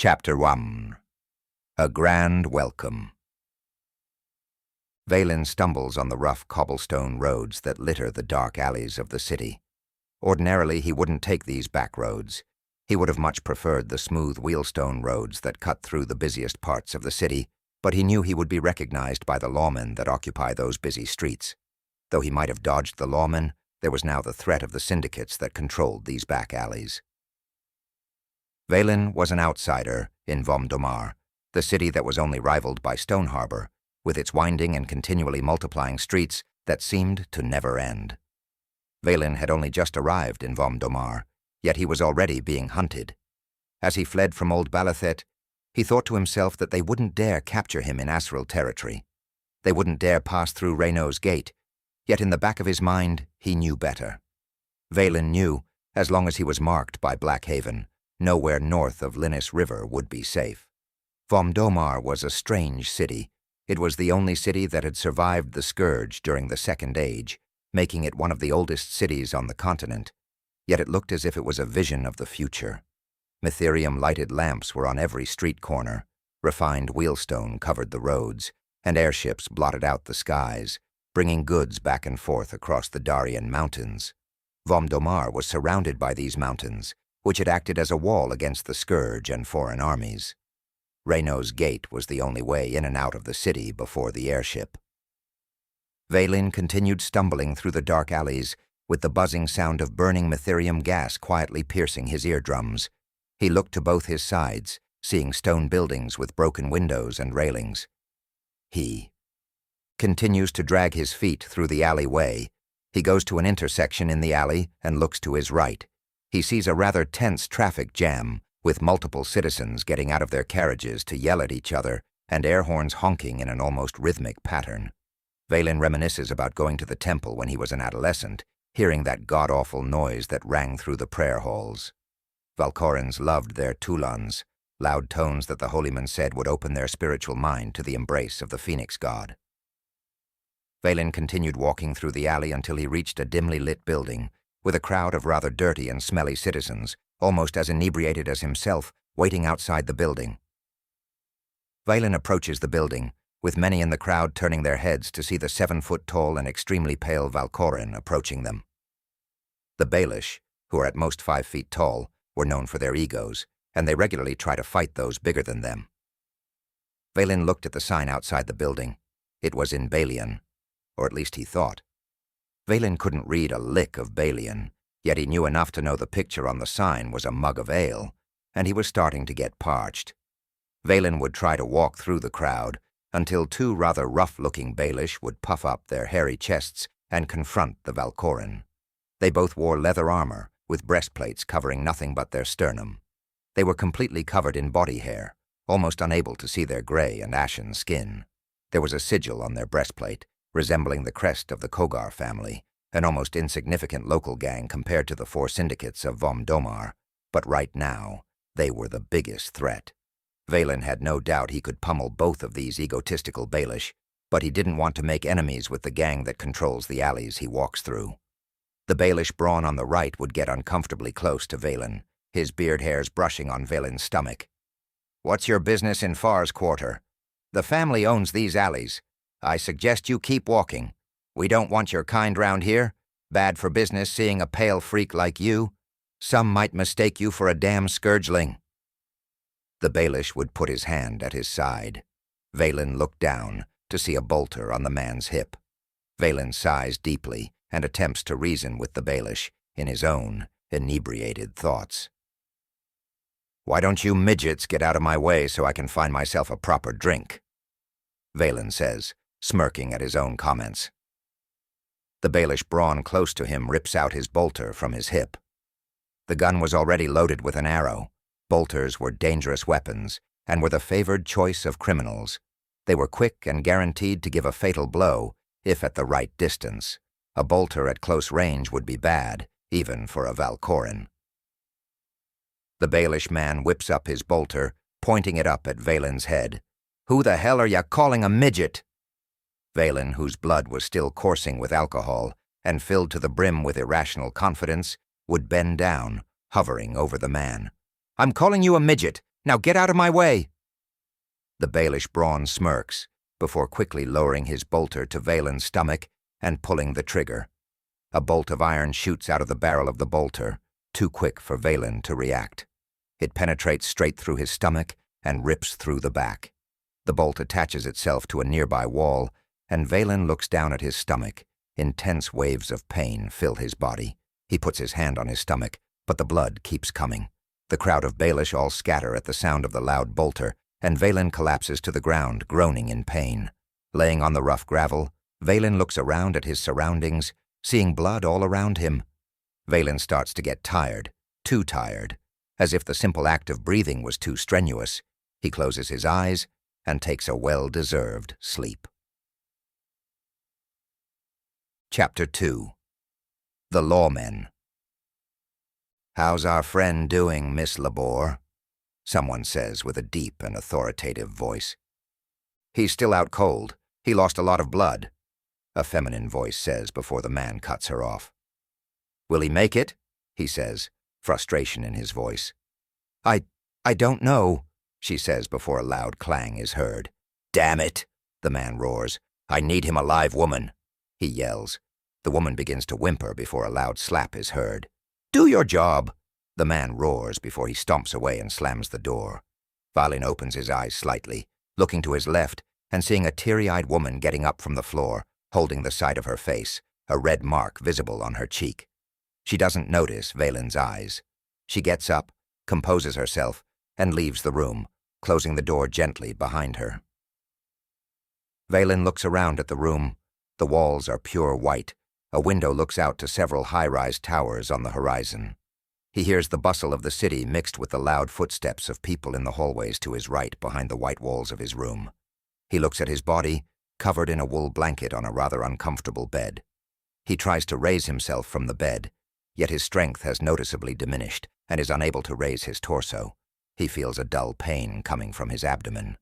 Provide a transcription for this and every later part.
Chapter 1. A Grand Welcome. Vaylin stumbles on the rough cobblestone roads that litter the dark alleys of the city. Ordinarily, he wouldn't take these back roads. He would have much preferred the smooth wheelstone roads that cut through the busiest parts of the city, but he knew he would be recognized by the lawmen that occupy those busy streets. Though he might have dodged the lawmen, there was now the threat of the syndicates that controlled these back alleys. Vaylin was an outsider in Vomdomar, the city that was only rivaled by Stone Harbor, with its winding and continually multiplying streets that seemed to never end. Vaylin had only just arrived in Vomdomar, yet he was already being hunted. As he fled from Old Balathet, he thought to himself that they wouldn't dare capture him in Asriel territory. They wouldn't dare pass through Reyno's gate, yet in the back of his mind he knew better. Vaylin knew, as long as he was marked by Blackhaven, nowhere north of Linus River would be safe. Vomdomar was a strange city. It was the only city that had survived the Scourge during the Second Age, making it one of the oldest cities on the continent. Yet it looked as if it was a vision of the future. Mytherium-lighted lamps were on every street corner, refined wheelstone covered the roads, and airships blotted out the skies, bringing goods back and forth across the Darien Mountains. Vomdomar was surrounded by these mountains, which had acted as a wall against the Scourge and foreign armies. Reyno's gate was the only way in and out of the city before the airship. Vaylin continued stumbling through the dark alleys, with the buzzing sound of burning Mytherium gas quietly piercing his eardrums. He looked to both his sides, seeing stone buildings with broken windows and railings. He continues to drag his feet through the alleyway. He goes to an intersection in the alley and looks to his right. He sees a rather tense traffic jam, with multiple citizens getting out of their carriages to yell at each other and air horns honking in an almost rhythmic pattern. Vaylin reminisces about going to the temple when he was an adolescent, hearing that god-awful noise that rang through the prayer halls. Valkorans loved their tulans, loud tones that the holyman said would open their spiritual mind to the embrace of the Phoenix god. Vaylin continued walking through the alley until he reached a dimly lit building, with a crowd of rather dirty and smelly citizens, almost as inebriated as himself, waiting outside the building. Vaylin approaches the building, with many in the crowd turning their heads to see the 7-foot-tall and extremely pale Valkoran approaching them. The Baelish, who are at most 5 feet tall, were known for their egos, and they regularly try to fight those bigger than them. Vaylin looked at the sign outside the building. It was in Balian, or at least he thought. Vaylin couldn't read a lick of Balian, yet he knew enough to know the picture on the sign was a mug of ale, and he was starting to get parched. Vaylin would try to walk through the crowd until 2 rather rough-looking Baelish would puff up their hairy chests and confront the Valkoran. They both wore leather armor, with breastplates covering nothing but their sternum. They were completely covered in body hair, almost unable to see their gray and ashen skin. There was a sigil on their breastplate, resembling the crest of the Kogar family, an almost insignificant local gang compared to the 4 syndicates of Vomdomar, but right now, they were the biggest threat. Vaylin had no doubt he could pummel both of these egotistical Baelish, but he didn't want to make enemies with the gang that controls the alleys he walks through. The Baelish brawn on the right would get uncomfortably close to Vaylin, his beard hairs brushing on Vaylin's stomach. "What's your business in Far's quarter? The family owns these alleys. I suggest you keep walking. We don't want your kind round here. Bad for business seeing a pale freak like you. Some might mistake you for a damn scourgeling." The Baelish would put his hand at his side. Vaylin looked down to see a bolter on the man's hip. Vaylin sighs deeply and attempts to reason with the Baelish in his own inebriated thoughts. "Why don't you midgets get out of my way so I can find myself a proper drink?" Vaylin says, smirking at his own comments. The Baelish brawn close to him rips out his bolter from his hip. The gun was already loaded with an arrow. Bolters were dangerous weapons and were the favored choice of criminals. They were quick and guaranteed to give a fatal blow, if at the right distance. A bolter at close range would be bad, even for a Valkoran. The Baelish man whips up his bolter, pointing it up at Vaylin's head. "Who the hell are ya calling a midget?" Vaylin, whose blood was still coursing with alcohol and filled to the brim with irrational confidence, would bend down, hovering over the man. "I'm calling you a midget. Now get out of my way!" The Baelish brawn smirks, before quickly lowering his bolter to Valen's stomach and pulling the trigger. A bolt of iron shoots out of the barrel of the bolter, too quick for Valen to react. It penetrates straight through his stomach and rips through the back. The bolt attaches itself to a nearby wall, and Valen looks down at his stomach. Intense waves of pain fill his body. He puts his hand on his stomach, but the blood keeps coming. The crowd of Baelish all scatter at the sound of the loud bolter, and Valen collapses to the ground, groaning in pain. Laying on the rough gravel, Valen looks around at his surroundings, seeing blood all around him. Valen starts to get tired, too tired. As if the simple act of breathing was too strenuous, he closes his eyes and takes a well-deserved sleep. Chapter 2. The Lawmen. "How's our friend doing, Miss Labor?" someone says with a deep and authoritative voice. "He's still out cold. He lost a lot of blood," a feminine voice says before the man cuts her off. "Will he make it?" he says, frustration in his voice. I don't know," she says before a loud clang is heard. "Damn it," the man roars. "I need him a live woman," he yells. The woman begins to whimper before a loud slap is heard. "Do your job," the man roars before he stomps away and slams the door. Valen opens his eyes slightly, looking to his left and seeing a teary-eyed woman getting up from the floor, holding the side of her face, a red mark visible on her cheek. She doesn't notice Valen's eyes. She gets up, composes herself, and leaves the room, closing the door gently behind her. Valen looks around at the room. The walls are pure white. A window looks out to several high-rise towers on the horizon. He hears the bustle of the city mixed with the loud footsteps of people in the hallways to his right behind the white walls of his room. He looks at his body, covered in a wool blanket on a rather uncomfortable bed. He tries to raise himself from the bed, yet his strength has noticeably diminished and is unable to raise his torso. He feels a dull pain coming from his abdomen.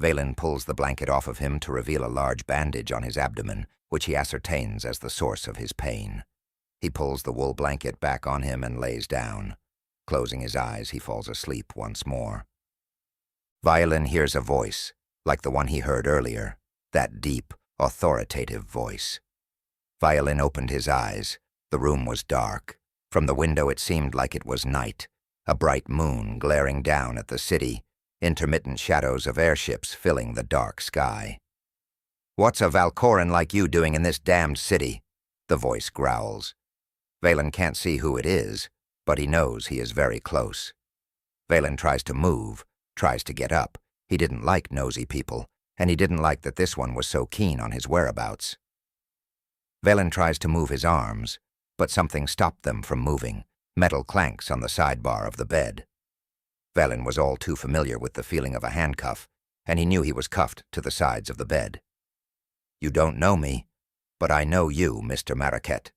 Valen pulls the blanket off of him to reveal a large bandage on his abdomen, which he ascertains as the source of his pain. He pulls the wool blanket back on him and lays down. Closing his eyes, he falls asleep once more. Valen hears a voice, like the one he heard earlier, that deep, authoritative voice. Valen opened his eyes. The room was dark. From the window it seemed like it was night, a bright moon glaring down at the city, intermittent shadows of airships filling the dark sky. "What's a Valkoran like you doing in this damned city?" the voice growls. Valen can't see who it is, but he knows he is very close. Valen tries to move, tries to get up. He didn't like nosy people, and he didn't like that this one was so keen on his whereabouts. Valen tries to move his arms, but something stopped them from moving, metal clanks on the sidebar of the bed. Valen was all too familiar with the feeling of a handcuff, and he knew he was cuffed to the sides of the bed. "You don't know me, but I know you, Mr. Marraket."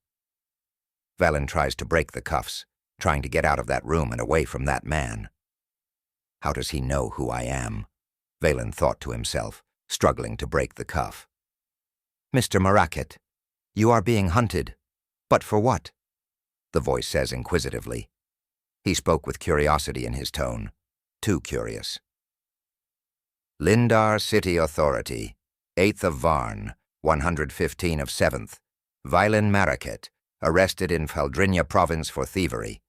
Valen tries to break the cuffs, trying to get out of that room and away from that man. How does he know who I am? Valen thought to himself, struggling to break the cuff. "Mr. Marraket, you are being hunted. But for what?" the voice says inquisitively. He spoke with curiosity in his tone, too curious. "Lindar City Authority, 8th of Varn, 115 of 7th, Valen Marraket, arrested in Faldrinia Province for thievery.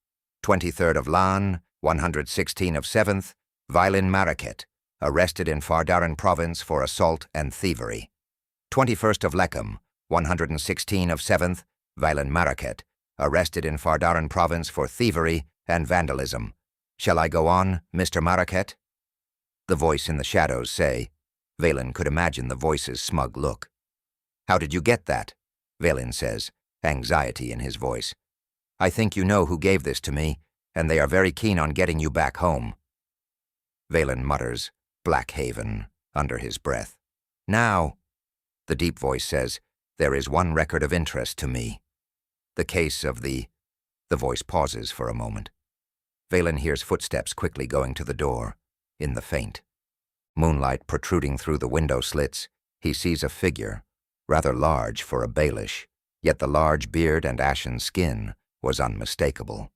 23rd of Lan, 116 of 7th, Valen Marraket, arrested in Fardaran Province for assault and thievery. 21st of Leckham, 116 of 7th, Valen Marraket, arrested in Fardaran Province for thievery and vandalism. Shall I go on, Mr. Marraket?" The voice in the shadows say. Valen could imagine the voice's smug look. "How did you get that?" Valen says, anxiety in his voice. "I think you know who gave this to me, and they are very keen on getting you back home." Valen mutters, "Blackhaven," under his breath. "Now," the deep voice says, "there is one record of interest to me. The case of the voice pauses for a moment. Valen hears footsteps quickly going to the door, in the faint. Moonlight protruding through the window slits, he sees a figure, rather large for a Baelish, yet the large beard and ashen skin was unmistakable.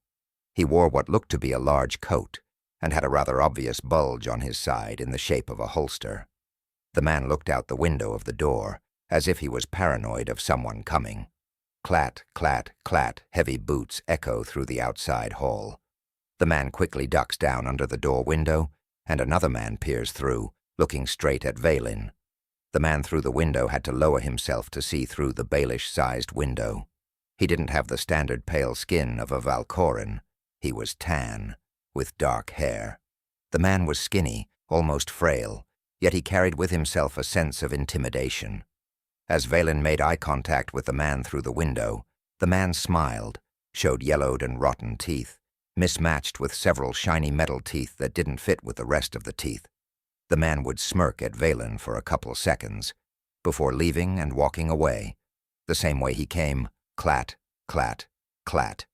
He wore what looked to be a large coat, and had a rather obvious bulge on his side in the shape of a holster. The man looked out the window of the door, as if he was paranoid of someone coming. Clat, clat, clat, heavy boots echo through the outside hall. The man quickly ducks down under the door window, and another man peers through, looking straight at Vaylin. The man through the window had to lower himself to see through the Baelish-sized window. He didn't have the standard pale skin of a Valkoran. He was tan, with dark hair. The man was skinny, almost frail, yet he carried with himself a sense of intimidation. As Vaylin made eye contact with the man through the window, the man smiled, showed yellowed and rotten teeth, mismatched with several shiny metal teeth that didn't fit with the rest of the teeth. The man would smirk at Vaylin for a couple seconds, before leaving and walking away, the same way he came, clat, clat, clat.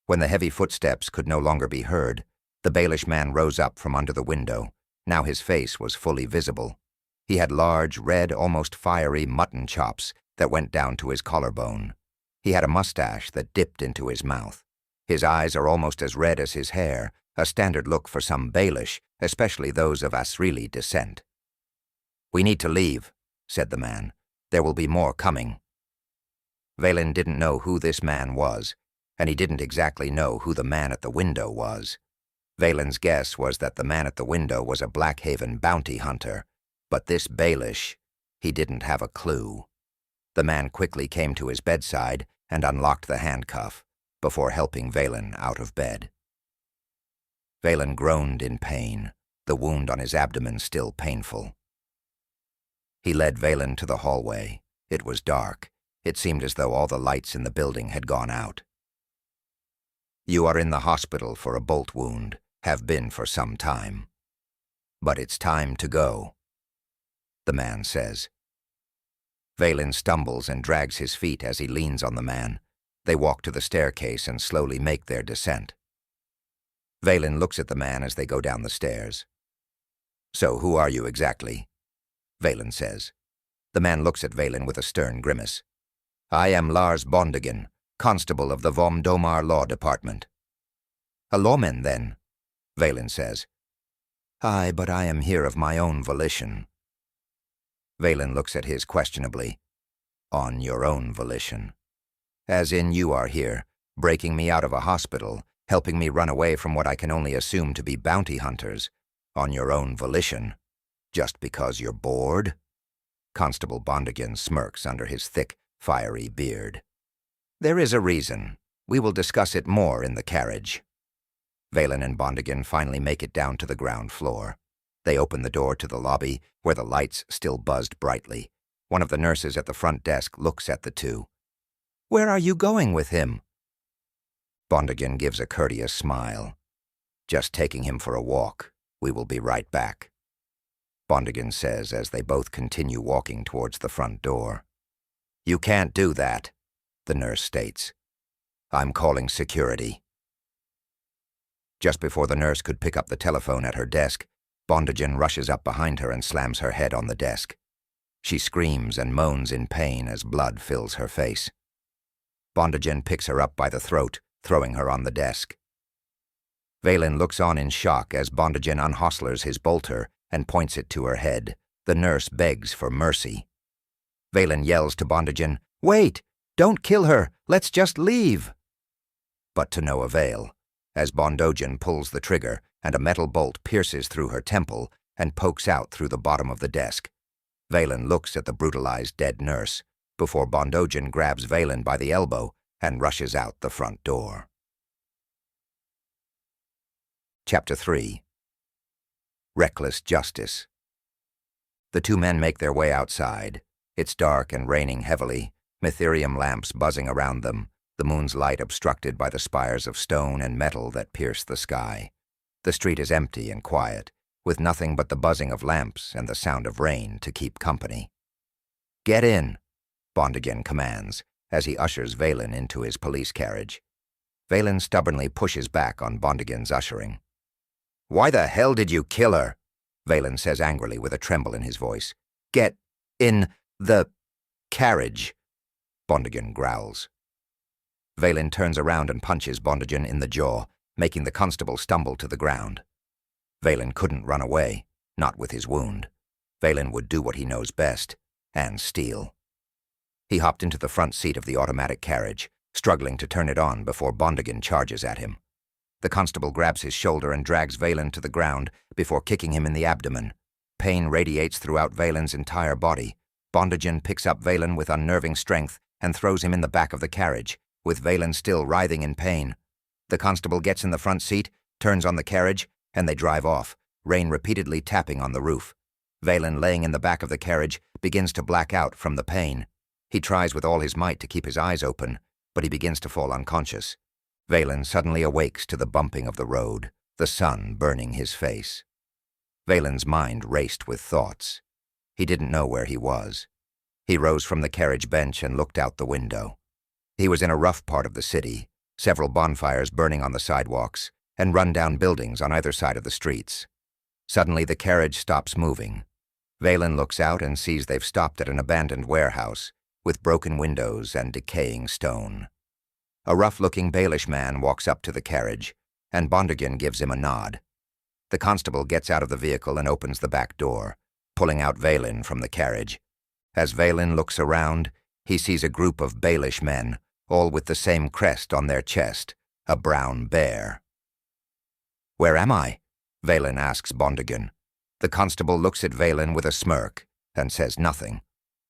When the heavy footsteps could no longer be heard, the Baelish man rose up from under the window. Now his face was fully visible. He had large, red, almost fiery mutton chops that went down to his collarbone. He had a mustache that dipped into his mouth. His eyes are almost as red as his hair, a standard look for some Baelish, especially those of Asrili descent. "We need to leave," said the man. "There will be more coming." Vaylin didn't know who this man was, and he didn't exactly know who the man at the window was. Vaylin's guess was that the man at the window was a Blackhaven bounty hunter, but this Baelish, he didn't have a clue. The man quickly came to his bedside and unlocked the handcuff, before helping Vaylin out of bed. Vaylin groaned in pain, the wound on his abdomen still painful. He led Vaylin to the hallway. It was dark. It seemed as though all the lights in the building had gone out. "You are in the hospital for a bolt wound, have been for some time. But it's time to go," the man says. Vaylin stumbles and drags his feet as he leans on the man. They walk to the staircase and slowly make their descent. Vaylin looks at the man as they go down the stairs. "So who are you exactly?" Vaylin says. The man looks at Vaylin with a stern grimace. "I am Lars Bondigan, constable of the Vom Domar Law Department." "A lawman, then?" Vaylin says. "Aye, but I am here of my own volition." Vaylin looks at his questionably. "On your own volition? As in you are here, breaking me out of a hospital, helping me run away from what I can only assume to be bounty hunters, on your own volition, just because you're bored?" Constable Bondigan smirks under his thick, fiery beard. "There is a reason. We will discuss it more in the carriage." Vaylin and Bondigan finally make it down to the ground floor. They open the door to the lobby, where the lights still buzzed brightly. One of the nurses at the front desk looks at the two. "Where are you going with him?" Bondigan gives a courteous smile. "Just taking him for a walk. We will be right back," Bondigan says as they both continue walking towards the front door. "You can't do that," the nurse states. "I'm calling security." Just before the nurse could pick up the telephone at her desk, Bondigan rushes up behind her and slams her head on the desk. She screams and moans in pain as blood fills her face. Bondigan picks her up by the throat, throwing her on the desk. Vaylin looks on in shock as Bondigan unhoslers his bolter and points it to her head. The nurse begs for mercy. Vaylin yells to Bondigan, "Wait! Don't kill her! Let's just leave!" But to no avail, as Bondigan pulls the trigger and a metal bolt pierces through her temple and pokes out through the bottom of the desk. Vaylin looks at the brutalized dead nurse before Bondigan grabs Vaylin by the elbow and rushes out the front door. Chapter 3. Reckless Justice. The two men make their way outside. It's dark and raining heavily, metherium lamps buzzing around them, the moon's light obstructed by the spires of stone and metal that pierce the sky. The street is empty and quiet, with nothing but the buzzing of lamps and the sound of rain to keep company. "Get in," Bondigan commands, as he ushers Vaylin into his police carriage. Vaylin stubbornly pushes back on Bondigan's ushering. "Why the hell did you kill her?" Vaylin says angrily with a tremble in his voice. "Get in the carriage," Bondigan growls. Vaylin turns around and punches Bondigan in the jaw, making the constable stumble to the ground. Valen couldn't run away, not with his wound. Valen would do what he knows best, and steal. He hopped into the front seat of the automatic carriage, struggling to turn it on before Bondigan charges at him. The constable grabs his shoulder and drags Valen to the ground before kicking him in the abdomen. Pain radiates throughout Valen's entire body. Bondigan picks up Valen with unnerving strength and throws him in the back of the carriage, with Valen still writhing in pain. The constable gets in the front seat, turns on the carriage, and they drive off, rain repeatedly tapping on the roof. Valen, laying in the back of the carriage, begins to black out from the pain. He tries with all his might to keep his eyes open, but he begins to fall unconscious. Valen suddenly awakes to the bumping of the road, the sun burning his face. Valen's mind raced with thoughts. He didn't know where he was. He rose from the carriage bench and looked out the window. He was in a rough part of the city, several bonfires burning on the sidewalks, and run-down buildings on either side of the streets. Suddenly the carriage stops moving. Valen looks out and sees they've stopped at an abandoned warehouse, with broken windows and decaying stone. A rough-looking Baelish man walks up to the carriage, and Bondigan gives him a nod. The constable gets out of the vehicle and opens the back door, pulling out Valen from the carriage. As Valen looks around, he sees a group of Baelish men, all with the same crest on their chest, a brown bear. "Where am I?" Valen asks Bondigan. The constable looks at Valen with a smirk and says nothing.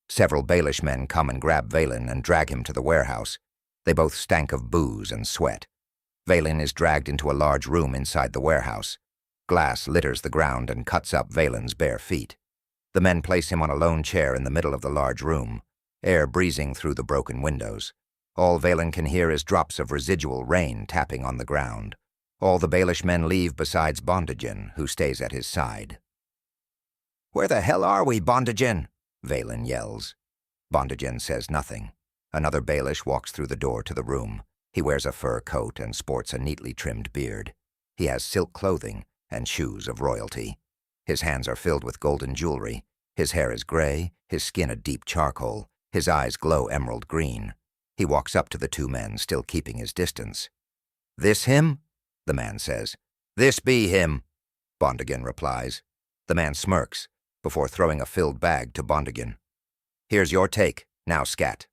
Several Baelish men come and grab Valen and drag him to the warehouse. They both stank of booze and sweat. Valen is dragged into a large room inside the warehouse. Glass litters the ground and cuts up Valen's bare feet. The men place him on a lone chair in the middle of the large room, air breezing through the broken windows. All Valen can hear is drops of residual rain tapping on the ground. All the Baelish men leave besides Bondigan, who stays at his side. "Where the hell are we, Bondigan?" Valen yells. Bondigan says nothing. Another Baelish walks through the door to the room. He wears a fur coat and sports a neatly trimmed beard. He has silk clothing and shoes of royalty. His hands are filled with golden jewelry. His hair is gray, his skin a deep charcoal. His eyes glow emerald green. He walks up to the two men, still keeping his distance. "This him?" the man says. "This be him," Bondigan replies. The man smirks, before throwing a filled bag to Bondigan. "Here's your take, now scat."